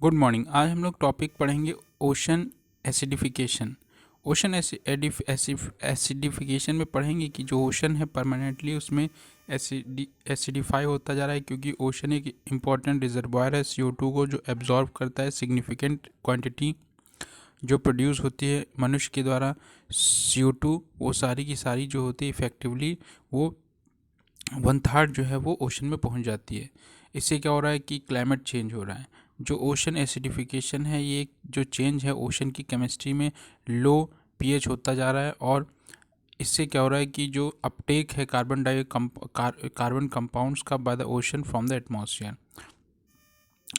Good morning. आज हम लोग टॉपिक पढ़ेंगे ओशन एसिडिफिकेशन। ओशन एसिडिफिकेशन में पढ़ेंगे कि जो ओशन है परमानेंटली उसमें एसिडिफाई होता जा रहा है, क्योंकि ओशन एक इम्पॉर्टेंट रिजर्वायर है CO2 को, जो एब्जॉर्ब करता है सिग्निफिकेंट क्वांटिटी जो प्रोड्यूस होती है मनुष्य के द्वारा। CO2 वो सारी की सारी जो होती है इफेक्टिवली वो 1/3 जो है वो ओशन में पहुंच जाती है। इससे क्या हो रहा है कि क्लाइमेट चेंज हो रहा है। जो ओशन एसिडिफिकेशन है, ये जो चेंज है ओशन की केमिस्ट्री में, लो पीएच होता जा रहा है। और इससे क्या हो रहा है कि जो अपटेक है कार्बन कंपाउंड्स का by the ocean from the atmosphere.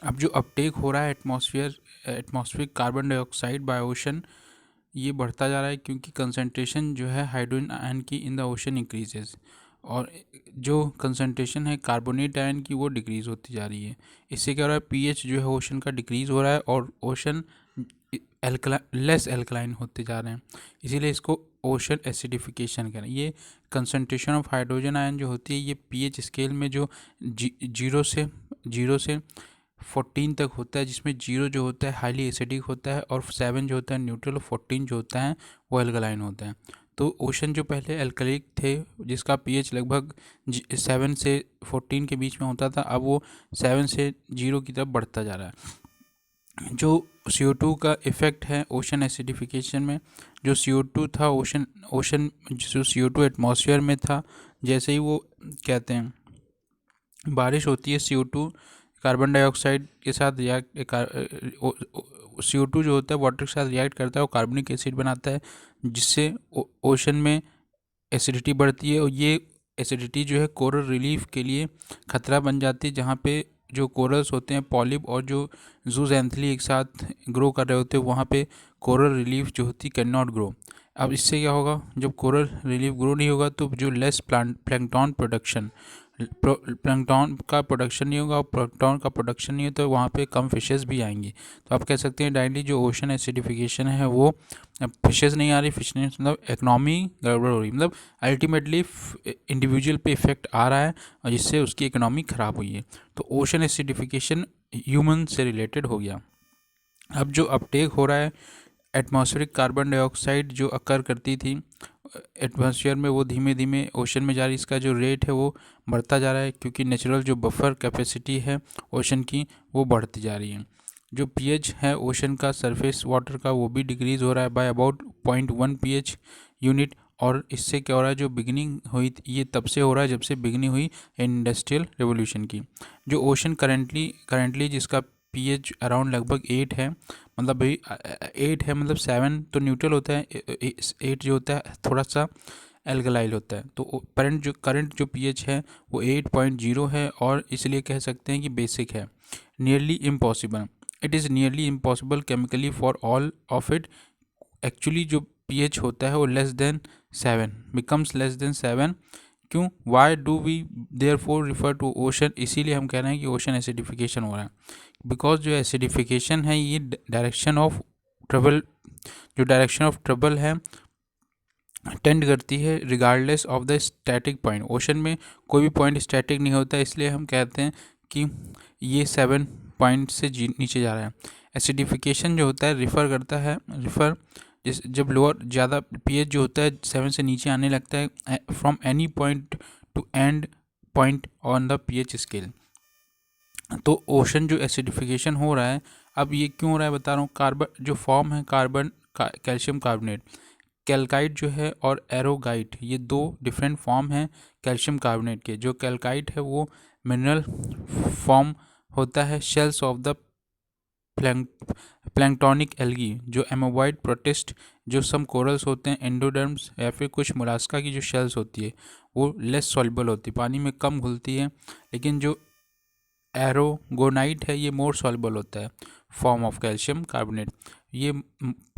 अब जो अपटेक हो रहा है atmospheric carbon dioxide by ocean, ये बढ़ता जा रहा है क्योंकि कंसंट्रेशन जो है हाइड्रोजन आयन की इन द ओशन इंक्रीजेज, और जो कंसंट्रेशन है कार्बोनेट आयन की वो डिक्रीज़ होती जा रही है। इससे क्या हो रहा है, पीएच जो है ओशन का डिक्रीज़ हो रहा है और ओशन लेस एल्कलाइन होते जा रहे हैं। इसीलिए इसको ओशन एसिडिफिकेशन कह रहे हैं। ये कंसंट्रेशन ऑफ हाइड्रोजन आयन जो होती है, ये पीएच स्केल में जो जीरो से 14 तक होता है, जिसमें 0 जो होता है हाईली एसिडिक होता है और 7 जो होता है न्यूट्रल और 14 जो होता है वो एल्कलाइन होता है। तो ओशन जो पहले एल्कलिक थे, जिसका पीएच लगभग 7 से 14 के बीच में होता था, अब वो 7 से 0 की तरफ बढ़ता जा रहा है। जो CO2 का इफ़ेक्ट है ओशन एसिडिफिकेशन में, जो CO2 था ओशन जो CO2 एटमॉस्फेयर में था, जैसे ही वो कहते हैं बारिश होती है, CO2 कार्बन डाइऑक्साइड के साथ CO2 जो होता है वाटर के साथ रिएक्ट करता है और कार्बनिक एसिड बनाता है, जिससे ओशन में एसिडिटी बढ़ती है। और ये एसिडिटी जो है कोरल रिलीफ के लिए खतरा बन जाती है, जहाँ पे जो कोरल्स होते हैं पॉलिप और जो जूजैंथली एक साथ ग्रो कर रहे होते हैं, वहाँ पे कोरल रिलीफ जो होती कैन नॉट ग्रो। अब इससे क्या होगा, जब कोरल रिलीफ ग्रो नहीं होगा तो जो लेस प्लैंकटन प्रोडक्शन प्लैंकटन का प्रोडक्शन नहीं होगा, और प्लैंकटन का प्रोडक्शन नहीं है तो वहाँ पे कम फिशेस भी आएंगी। तो आप कह सकते हैं डायरेक्टली जो ओशन एसिडिफिकेशन है वो फिशेस नहीं आ रही, फिश नहीं, मतलब इकनॉमी गड़बड़ हो रही, मतलब अल्टीमेटली इंडिविजुअल पे इफेक्ट आ रहा है और जिससे उसकी इकनॉमी ख़राब हुई है। तो ओशन एसिडिफिकेशन ह्यूमन से रिलेटेड हो गया। अब जो अपटेक हो रहा है एटमॉस्फेरिक कार्बन डाइऑक्साइड जो अकर करती थी एटमॉस्फेयर में, वो धीमे धीमे ओशन में जा रही, इसका जो रेट है वो बढ़ता जा रहा है, क्योंकि नेचुरल जो बफर कैपेसिटी है ओशन की वो बढ़ती जा रही है। जो पीएच है ओशन का सरफेस वाटर का, वो भी डिक्रीज़ हो रहा है बाय अबाउट 0.1 पीएच यूनिट। और इससे क्या हो रहा है, जो बिगनिंग हुई ये तब से हो रहा है जब से बिगनिंग हुई इंडस्ट्रियल रेवोल्यूशन की। जो ओशन करंटली जिसका पीएच अराउंड लगभग 8 है, मतलब भाई 8 है, मतलब 7 तो न्यूट्रल होता है, 8 जो होता है थोड़ा सा एल्कलाइल होता है। तो करंट जो पीएच है वो 8.0 है, और इसलिए कह सकते हैं कि बेसिक है। Nearly impossible, it is nearly impossible chemically for all of it. Actually जो पीएच होता है वो less than 7 becomes less than 7। क्यों, why do we therefore refer to ocean, इसीलिए हम कह रहे हैं कि ओशन एसिडिफिकेशन हो रहा है। बिकॉज जो एसिडिफिकेशन है ये डायरेक्शन ऑफ ट्रेवल, जो डायरेक्शन ऑफ ट्रेवल है टेंड करती है regardless of the static point. Ocean में कोई भी पॉइंट स्टैटिक नहीं होता, इसलिए हम कहते हैं कि ये 7 पॉइंट से नीचे जा रहा है। एसिडिफिकेशन जो होता है रिफ़र जब लोअर ज़्यादा पीएच जो होता है 7 से नीचे आने लगता है from any point two and point on the pH scale. तो ओशन जो एसिडिफिकेशन हो रहा है, अब ये क्यों हो रहा है बता रहा हूँ। कार्बन जो फॉर्म है कैल्शियम कार्बोनेट, कैल्काइट जो है और एरोगाइट, ये दो डिफरेंट फॉर्म हैं कैल्शियम कार्बोनेट के। जो कैल्काइट है वो मिनरल फॉर्म होता है shells of the planktonic algae. जो एमोबॉइड प्रोटिस्ट, जो सम कोरल्स होते हैं, एंडोडर्म्स या फिर कुछ मोलास्का की जो शेल्स होती है वो लेस सॉल्युबल होती है, पानी में कम घुलती है। लेकिन जो एरोगोनाइट है ये मोर सॉल्युबल होता है फॉर्म ऑफ कैल्शियम कार्बोनेट। ये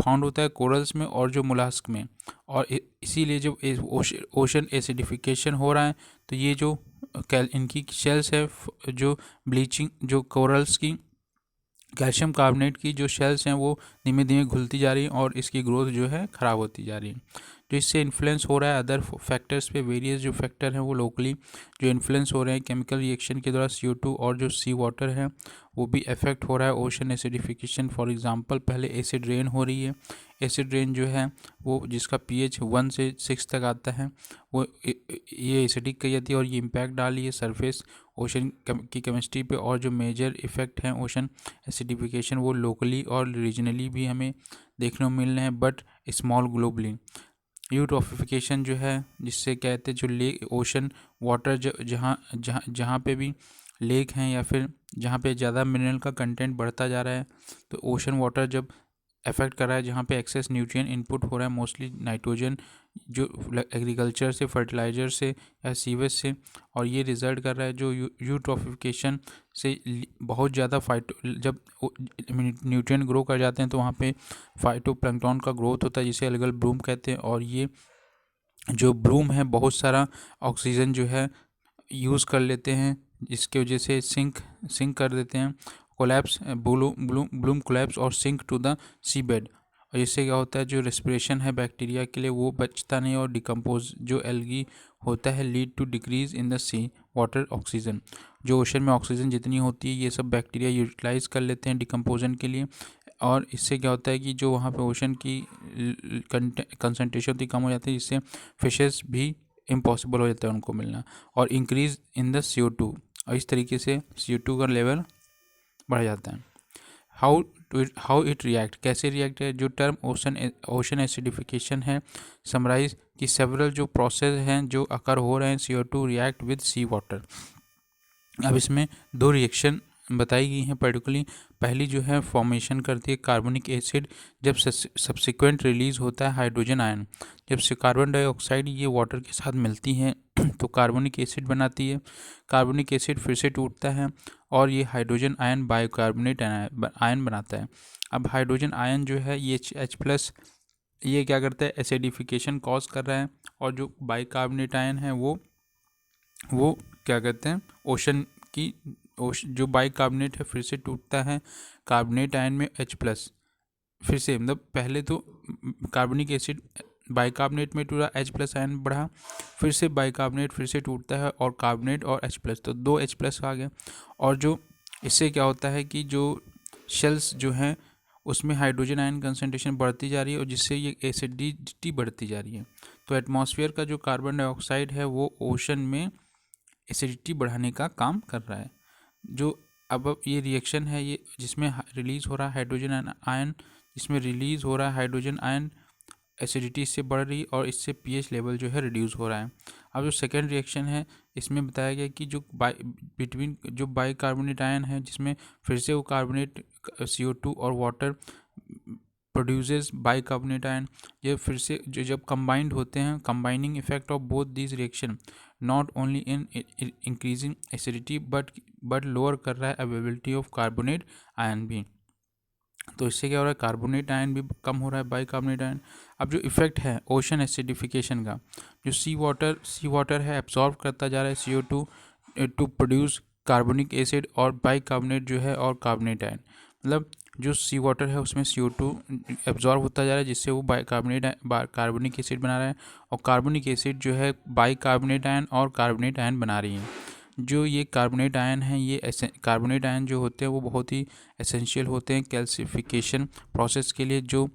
फाउंड होता है कोरल्स में और जो मोलास्क में। और इसीलिए जब ओशन एसिडिफिकेशन हो रहा है तो ये जो इनकी शेल्स है जो ब्लीचिंग जो कोरल्स की कैल्शियम कार्बोनेट की जो शेल्स हैं वो धीमे धीमे घुलती जा रही हैं और इसकी ग्रोथ जो है ख़राब होती जा रही है। जो इससे इन्फ्लुएंस हो रहा है अदर फैक्टर्स पे, वेरियस जो फैक्टर हैं वो लोकली जो इन्फ्लुएंस हो रहे हैं केमिकल रिएक्शन के द्वारा, CO2 और जो सी वाटर है वो भी इफेक्ट हो रहा है। ओशन एसिडिफिकेशन फॉर एग्जांपल, पहले एसिड रेन हो रही है, एसिड रेन जो है वो जिसका pH 1 से 6 तक आता है वो ये एसिडिक कही जाती है और ये इम्पैक्ट डाली है सरफेस ओशन की केमिस्ट्री पे। और जो मेजर इफ़ेक्ट हैं ओशन एसिडिफिकेशन वो लोकली और रीजनली भी हमें देखने को मिल रहे हैं, बट स्मॉल ग्लोबली। यूट्रॉफिकेशन जो है जिससे कहते हैं जो लेक ओशन वाटर जहाँ जहाँ जहाँ पे भी लेक हैं या फिर जहाँ पे ज़्यादा मिनरल का कंटेंट बढ़ता जा रहा है, तो ओशन वाटर जब अफेक्ट कर रहा है जहाँ पे एक्सेस न्यूट्रिएंट इनपुट हो रहा है, मोस्टली नाइट्रोजन जो एग्रीकल्चर से, फर्टिलाइज़र से या सीवेज से, और ये रिजल्ट कर रहा है जो यूट्रॉफिकेशन से बहुत ज़्यादा जब न्यूट्रिएंट ग्रो कर जाते हैं तो वहाँ पे फाइटोप्लैंक्टन का ग्रोथ होता है जिसे अलगल ब्लूम कहते हैं। और ये जो ब्लूम है बहुत सारा ऑक्सीजन जो है यूज़ कर लेते हैं जिसकी वजह से सिंक कर देते हैं, कोलैप्स ब्लूम कोलैप्स और sink to the sea bed. और इससे क्या होता है जो रेस्पिरेशन है बैक्टीरिया के लिए वो बचता नहीं और डिकम्पोज जो एल्गी होता है lead to decrease in the sea water oxygen. जो ओशन में ऑक्सीजन जितनी होती है ये सब बैक्टीरिया यूटिलाइज कर लेते हैं डिकम्पोजन के लिए, और इससे क्या होता है कि जो वहाँ पे ओशन की कंसनट्रेशन होती कम हो जाती है जिससे फिशेस भी इम्पॉसिबल हो जाता है उनको मिलना, और इंक्रीज इन द CO2, और इस तरीके से CO2 का लेवल बढ़ जाता है। हाउ इट रिएक्ट, कैसे रिएक्ट है, जो टर्म ओशन एसिडिफिकेशन है समराइज कि सेवरल जो प्रोसेस हैं जो अकर हो रहे हैं CO2 react with C water. अब इसमें दो रिएक्शन बताई गई हैं पर्टिकुलरली। पहली जो है फॉर्मेशन करती है कार्बनिक एसिड जब सब्सिक्वेंट रिलीज होता है हाइड्रोजन आयन, जब कार्बन डाइऑक्साइड ये वाटर के साथ मिलती हैं तो कार्बनिक एसिड बनाती है। कार्बनिक एसिड फिर से टूटता है और ये हाइड्रोजन आयन बाइकार्बोनेट आयन बनाता है। अब हाइड्रोजन आयन जो है ये H+ ये क्या करता है एसिडिफिकेशन कॉज कर रहा है, और जो बाइकार्बोनेट आयन है वो क्या कहते हैं ओशन की जो बाइकार्बोनेट है फिर से टूटता है कार्बोनेट आयन में H+। फिर से मतलब पहले तो कार्बनिक एसिड बाइकार्बोनेट में टूटा H+ आयन बढ़ा, फिर से बाइकार्बोनेट फिर से टूटता है और कार्बोनेट और H+, तो 2 H+ आ गए। और जो इससे क्या होता है कि जो शेल्स जो हैं उसमें हाइड्रोजन आयन कंसनट्रेशन बढ़ती जा रही है और जिससे ये एसिडिटी बढ़ती जा रही है। तो एटमॉस्फेयर का जो कार्बन डाइऑक्साइड है वो ओशन में एसिडिटी बढ़ाने का काम कर रहा है। जो अब ये रिएक्शन है ये जिसमें रिलीज़ हो रहा है हाइड्रोजन आयन, जिसमें रिलीज़ हो रहा है हाइड्रोजन आयन एसिडिटी इससे बढ़ रही और इससे pH लेवल जो है रिड्यूस हो रहा है। अब जो सेकेंड रिएक्शन है इसमें बताया गया कि जो बिटवीन जो बाइकार्बोनेट आयन है जिसमें फिर से वो कार्बोनेट CO2 और वाटर प्रोड्यूसेस बाइकार्बोनेट आयन, ये फिर से जो जब कंबाइंड होते हैं combining effect of both this reaction not only in increasing acidity but lower कर रहा है अवेलेबिलिटी ऑफ कार्बोनेट आयन भी। तो इससे क्या हो रहा है कार्बोनेट आयन भी कम हो रहा है बाइकार्बोनेट आयन। अब जो इफेक्ट है ओशन एसिडिफिकेशन का, जो सी वाटर है एब्जॉर्ब करता जा रहा है CO2 to produce carbonic acid और बाइकार्बोनेट जो है और कार्बोनेट आयन, मतलब जो सी वाटर है उसमें CO2 एब्जॉर्ब होता जा रहा है जिससे वो कार्बनिक एसिड बना रहा है, और कार्बनिक एसिड जो है बाइकार्बोनेट आयन और कार्बोनेट आयन बना रही है। जो ये कार्बोनेट आयन हैं ये कार्बोनेट आयन जो होते हैं वो बहुत ही एसेंशियल होते हैं कैल्सिफिकेशन प्रोसेस के लिए, जो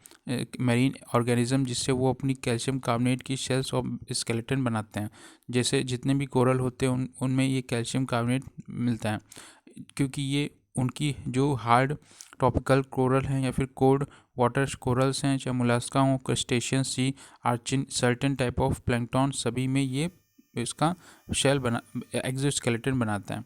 मेरीन ऑर्गेनिज्म जिससे वो अपनी कैल्शियम कार्बोनेट की शेल्स और स्केलेटन बनाते हैं। जैसे जितने भी कोरल होते हैं उनमें ये कैल्शियम कार्बोनेट मिलता है, क्योंकि ये उनकी जो हार्ड ट्रॉपिकल कोरल हैं या फिर कोल्ड वाटर कोरल्स हैं, चाहे मोलस्का हो, crustacean, sea urchin, certain type of plankton, सभी में ये इसका शेल बना एक्सोस्केलेटन बनाता है।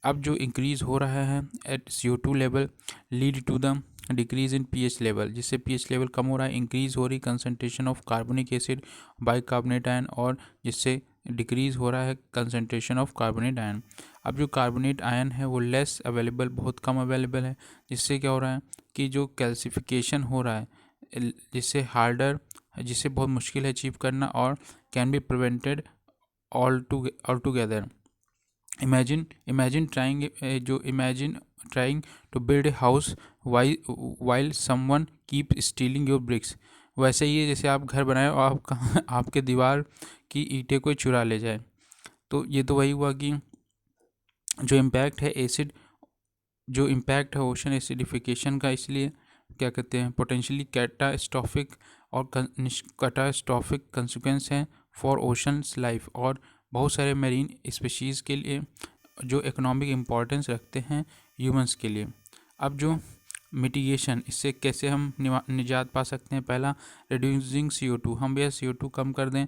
अब जो इंक्रीज़ हो रहा है at CO2 level lead to the decrease in pH level, जिससे pH लेवल कम हो रहा है, इंक्रीज़ हो रही concentration of carbonic acid bicarbonate ion, और जिससे डिक्रीज़ हो रहा है कंसनट्रेशन ऑफ कार्बोनेट आयन। अब जो कार्बोनेट आयन है वो लेस अवेलेबल, बहुत कम अवेलेबल है, जिससे क्या हो रहा है कि जो कैल्सिफिकेशन हो रहा है जिससे हार्डर, जिससे बहुत मुश्किल है अचीव करना और can be prevented all together. Imagine trying to build a house while someone keep stealing your bricks। वैसे ही है जैसे आप घर बनाए और आपके दीवार की ईंटें कोई चुरा ले जाए। तो ये तो वही हुआ कि जो इम्पैक्ट है ओशन एसिडिफिकेशन का, इसलिए क्या कहते हैं पोटेंशियली कैटास्ट्रॉफिक और कैटास्ट्रॉफिक कंसिक्वेंस हैं फॉर ओशंस लाइफ, और बहुत सारे मेरीन स्पीशीज़ के लिए जो इकोनॉमिक इम्पोर्टेंस रखते हैं ह्यूमंस के लिए। अब जो मिटिगेशन, इससे कैसे हम निजात पा सकते हैं। पहला, रिड्यूसिंग CO2, हम यह CO2 कम कर दें।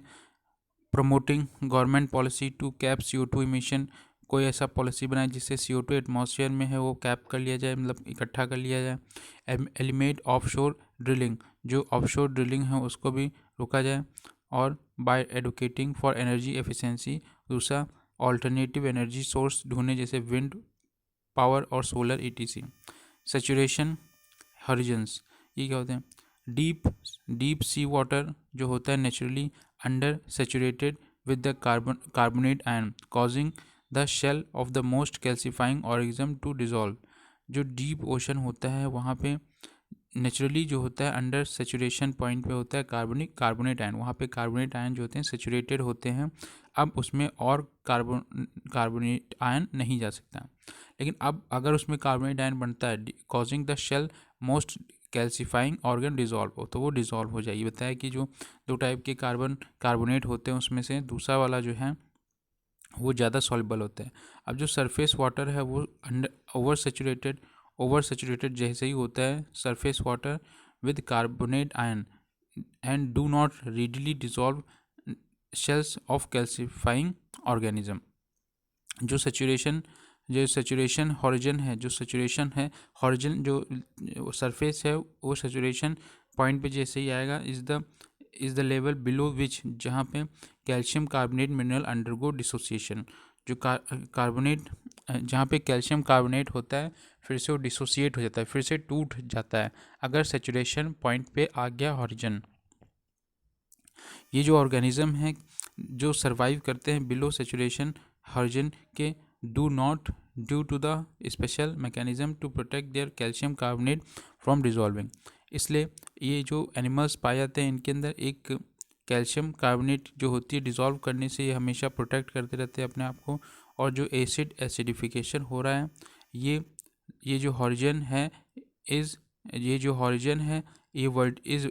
Promoting government policy to cap CO2 emission, कोई ऐसा पॉलिसी बनाए जिससे CO2 एटमॉस्फेयर में है वो कैप कर लिया जाए, मतलब इकट्ठा कर लिया जाए। एलिमिनेट ऑफशोर ड्रिलिंग, जो ऑफशोर ड्रिलिंग है उसको भी रोका जाए। और by advocating for energy efficiency, दूसरा ऑल्टरनेटिव एनर्जी सोर्स ढूंढने, जैसे विंड पावर और सोलर ETC। सैचुरेशन हॉरिजन्स, ये क्या होते हैं। डीप सी वाटर जो होता है naturally under saturated with the carbonate ion causing the shell of the most calcifying organism to dissolve. जो डीप ओशन होता है वहाँ पे नेचुरली जो होता है अंडर सेचुरेशन पॉइंट पे होता है कार्बोनेट आयन, वहाँ पे कार्बोनेट आयन जो होते हैं सेचुरेटेड होते हैं। अब उसमें और कार्बोनेट आयन नहीं जा सकता, लेकिन अब अगर उसमें कार्बोनेट आयन बनता है causing the shell most calcifying organ dissolve हो, तो वो डिजॉल्व हो जाएगी। बताया कि जो दो टाइप के कार्बोनेट होते हैं उसमें से दूसरा वाला जो है वो ज़्यादा सॉल्युबल होता है। अब जो सरफेस वाटर है वो ओवर सेचुरेटेड जैसे ही होता है surface water with carbonate ion and do not readily dissolve shells of calcifying organism. जो सेचुरेशन हॉरिजन है, जो सरफेस है वो सेचुरेशन पॉइंट पे जैसे ही आएगा is the level below which, जहाँ पे calcium carbonate mineral undergo dissociation. जो कार्बोनेट जहाँ पे कैल्शियम कार्बोनेट होता है फिर से वो डिसोसिएट हो जाता है, फिर से टूट जाता है अगर सेचुरेशन पॉइंट पे आ गया हॉरिजन। ये जो ऑर्गेनिज्म हैं जो सरवाइव करते हैं बिलो सेचुरेशन हॉरिजन के do not due to the special mechanism to protect their calcium carbonate from dissolving. इसलिए ये जो एनिमल्स पाए जाते हैं इनके अंदर एक कैल्शियम कार्बोनेट जो होती है डिज़ोल्व करने से ये हमेशा प्रोटेक्ट करते रहते हैं अपने आप को। और जो एसिडिफिकेशन हो रहा है ये जो हॉरिजन है ये word is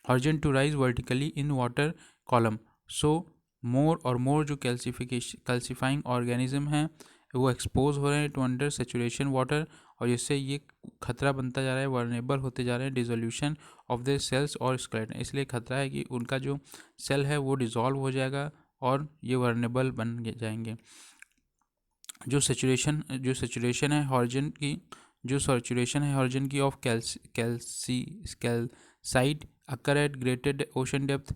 horizon to rise vertically in water column. So more और मोर जो कैल्सीफाइंग ऑर्गेनिज्म हैं वो एक्सपोज हो रहे हैं टू अंडर सेचुरेशन वाटर, और जिससे ये खतरा बनता जा रहा है, वर्नेबल होते जा रहे हैं डिसोल्यूशन ऑफ द सेल्स और स्केलेटन। इसलिए खतरा है कि उनका जो सेल है वो डिसॉल्व हो जाएगा और ये वर्नेबल बन जाएंगे। जो सेचुरेशन है हॉरिजन की of calcite occur at greater ocean depth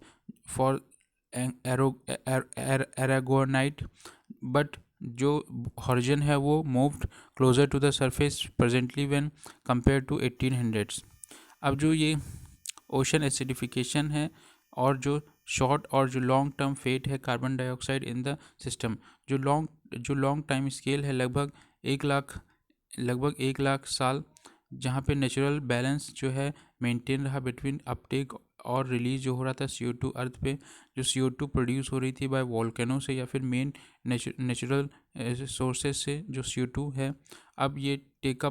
for aragonite, but जो हॉरिजन है वो moved closer to the surface presently when compare to 1800s। अब जो ये ओशन एसिडिफिकेशन है और जो शॉर्ट और जो लॉन्ग टर्म फेट है carbon dioxide in the system, जो लॉन्ग टाइम स्केल है लगभग एक लाख साल, जहाँ पे नेचुरल बैलेंस जो है मेंटेन रहा बिटवीन अपटेक और रिलीज जो हो रहा था CO2 अर्थ पे, जो CO2 प्रोड्यूस हो रही थी बाय वोल्केनो से या फिर मेन नेचुरल सोर्सेज से जो CO2 है, अब ये take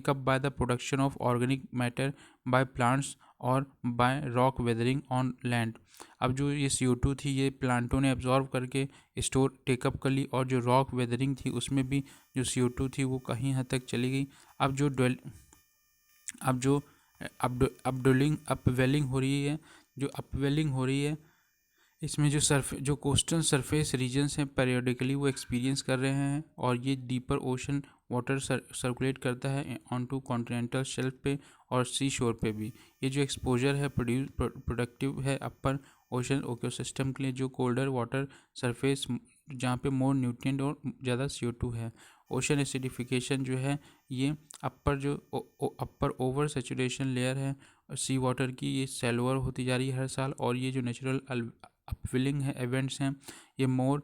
up by the production of organic matter by plants और by rock weathering on land. अब जो ये CO2 थी ये प्लांटों ने एब्जॉर्व करके स्टोर टेकअप कर ली, और जो रॉक वेदरिंग थी उसमें भी जो CO2 थी वो कहीं हद तक चली गई। अब जो अपवेलिंग हो रही है इसमें जो कोस्टल सरफेस रीजन्स हैं पेरियोडिकली वो एक्सपीरियंस कर रहे हैं, और ये डीपर ओशन वाटर सर्कुलेट करता है ऑन टू कॉन्टिनेंटल शेल्फ पे और सी शोर पे भी। ये जो एक्सपोजर है प्रोडक्टिव है अपर ओशन इकोसिस्टम के लिए, जो कोल्डर वाटर सरफेस जहाँ पे मोर न्यूट्रिएंट और ज़्यादा CO2 है। ओशन एसिडिफिकेशन जो है ये अपर ओवर सेचुरेशन लेयर है सी वाटर की, ये सेलोअर होती जा रही है हर साल, और ये जो नेचुरल अपवेलिंग है इवेंट्स हैं ये मोर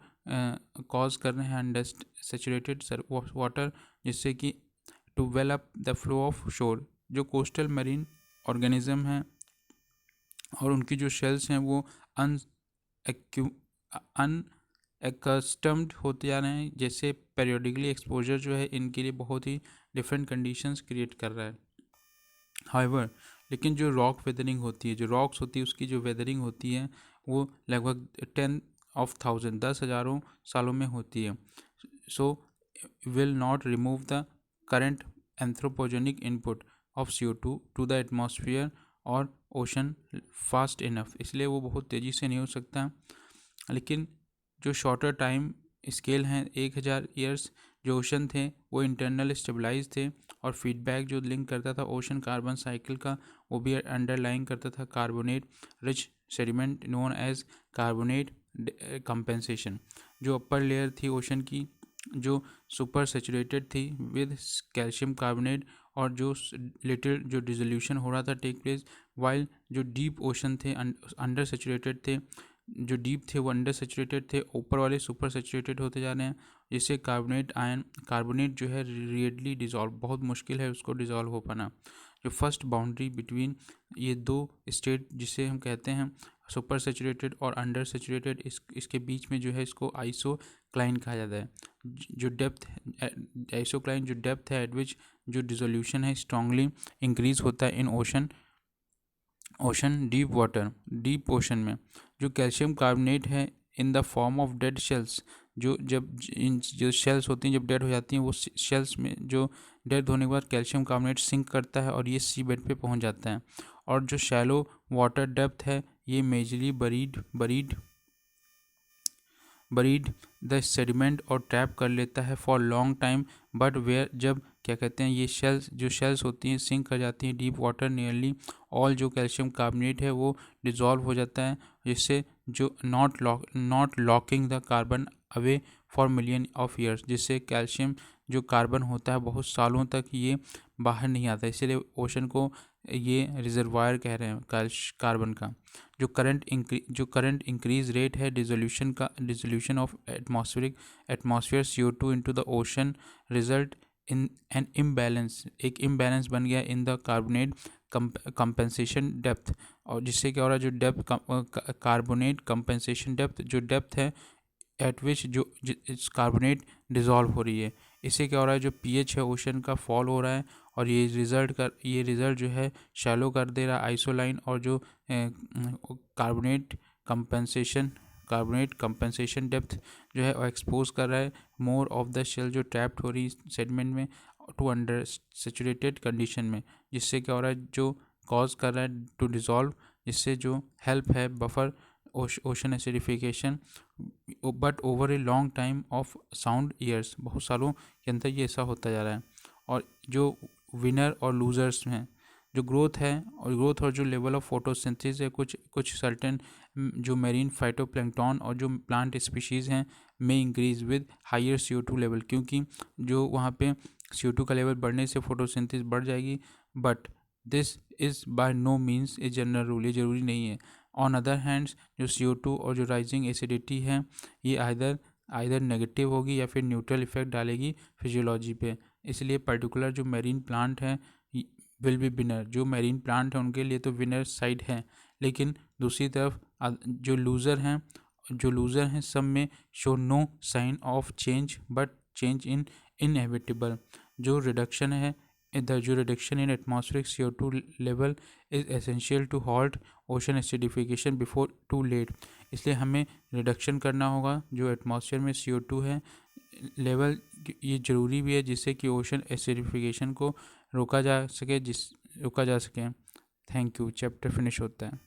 कॉज कर रहे हैं अंडर सेचुरेटेड वाटर जिससे कि to well up the flow of shore. जो कोस्टल मरीन ऑर्गेनिज्म हैं और उनकी जो शेल्स हैं वो अनएकस्टम्ड होते जा रहे हैं, जैसे पेरियोडिकली एक्सपोजर जो है इनके लिए बहुत ही डिफरेंट कंडीशंस क्रिएट कर रहा है। हाउएवर, लेकिन जो रॉक वेदरिंग होती है, जो रॉक्स होती है उसकी जो वेदरिंग होती है वो लगभग 10,000 10,000 सालों में होती है। So will not remove the current anthropogenic input of CO2 to the atmosphere और ओशन फास्ट इनफ, इसलिए वो बहुत तेज़ी से नहीं हो सकता। लेकिन जो शॉर्टर टाइम स्केल हैं 1,000 ईयर्स, जो ओशन थे वो इंटरनल स्टेबलाइज थे और फीडबैक जो लिंक करता था ओशन कार्बन साइकिल का वो भी अंडरलाइन करता था carbonate rich sediment known as carbonate compensation. जो अपर लेयर थी ओशन की जो सुपर सेचुरेटेड थी विद कैल्शियम कार्बोनेट और जो लिटिल जो डिसोल्यूशन हो रहा था टेक प्लेस, वाइल जो डीप ओशन थे अंडर सेचुरेटेड थे, जो डीप थे वो अंडर सेचुरेटेड थे, ऊपर वाले सुपर सेचुरेटेड होते जा रहे हैं, जिससे कार्बोनेट जो है रेडली डिज़ोल्व, बहुत मुश्किल है उसको डिज़ोल्व हो पाना। जो फर्स्ट बाउंड्री बिटवीन ये दो स्टेट जिसे हम कहते हैं सुपर सेचुरेटेड और अंडर सेचुरेटेड, इसके बीच में जो है इसको आइसोक्लाइन कहा जाता है। जो डेप्थ आइसोक्लाइन जो डेप्थ है एट विच जो डिसोल्यूशन है स्ट्रांगली इंक्रीज होता है in ocean deep water, deep ocean में। जो कैल्शियम कार्बोनेट है in the form of dead shells, जो शेल्स होती हैं जब डेड हो जाती हैं वो शेल्स में जो डेड होने के बाद कैल्शियम कार्बोनेट सिंक करता है और ये सी बेड पे पहुंच जाता है। और जो शैलो वाटर डेप्थ है ये मेजरली बरीड द सेडिमेंट और ट्रैप कर लेता है for long time, but where जब क्या कहते हैं ये शेल्स होती हैं सिंक कर जाती हैं डीप वाटर, नियरली ऑल जो कैल्शियम कार्बोनेट है वो डिज़ोल्व हो जाता है, जिससे जो not locking the carbon away for million of years, जिससे कैल्शियम जो कार्बन होता है बहुत सालों तक ये बाहर नहीं आता, इसीलिए ओशन को ये रिजर्वायर कह रहे हैं कार्बन का। जो करंट इंक्रीज रेट है dissolution of atmosphere CO2 into the ocean result in an imbalance, एक इम्बैलेंस बन गया in the carbonate compensation depth, और जिससे क्या हो रहा है जो डेप्थ कार्बोनेट कंपेंसेशन डेप्थ जो डेप्थ है एट विच जो कार्बोनेट डिज़ोल्व हो रही है, इससे क्या हो रहा है जो pH है ओशन का फॉल हो रहा है और ये रिज़ल्ट जो है शैलो कर दे रहा है आइसोलाइन, और जो कार्बोनेट कंपेंसेशन डेप्थ जो है वो एक्सपोज कर रहा है मोर ऑफ द शेल जो ट्रैप्ड हो रही सेडिमेंट में टू अंडर सेचुरेटेड कंडीशन में, जिससे क्या हो रहा है जो कॉज कर रहा है टू डिज़ोल्व, जिससे जो हेल्प है buffer ocean acidification, but over a long time of sound years, बहुत सालों के अंदर ये ऐसा होता जा रहा है। और जो विनर और लूजर्स हैं, जो ग्रोथ और जो लेवल ऑफ फोटोसिंथेसिस है कुछ सर्टेन जो मेरीन फाइटोप्लैंक्टन और जो प्लांट स्पीशीज़ हैं में increase with higher CO2 level, क्योंकि जो वहाँ पे CO2 का लेवल बढ़ने से फोटोसिंथेसिस बढ़ जाएगी, but this is by no means a general rule, ये ज़रूरी नहीं है। ऑन अदर हैंड्स जो CO2 और जो राइजिंग एसिडिटी है ये आइदर नेगेटिव होगी या फिर न्यूट्रल इफेक्ट डालेगी फिजियोलॉजी पे, इसलिए पर्टिकुलर जो मेरीन प्लांट है विल बी विनर, जो मेरीन प्लांट है उनके लिए तो विनर साइड है, लेकिन दूसरी तरफ जो लूज़र हैं सब में show no sign of change but change in inevitable. जो reduction in atmospheric CO2 level is essential to halt ocean acidification before too late, इसलिए हमें रिडक्शन करना होगा जो एटमॉस्फेयर में CO2 है लेवल, ये ज़रूरी भी है जिससे कि ओशन एसिडिफिकेशन को रोका जा सके। थैंक यू, चैप्टर फिनिश होता है।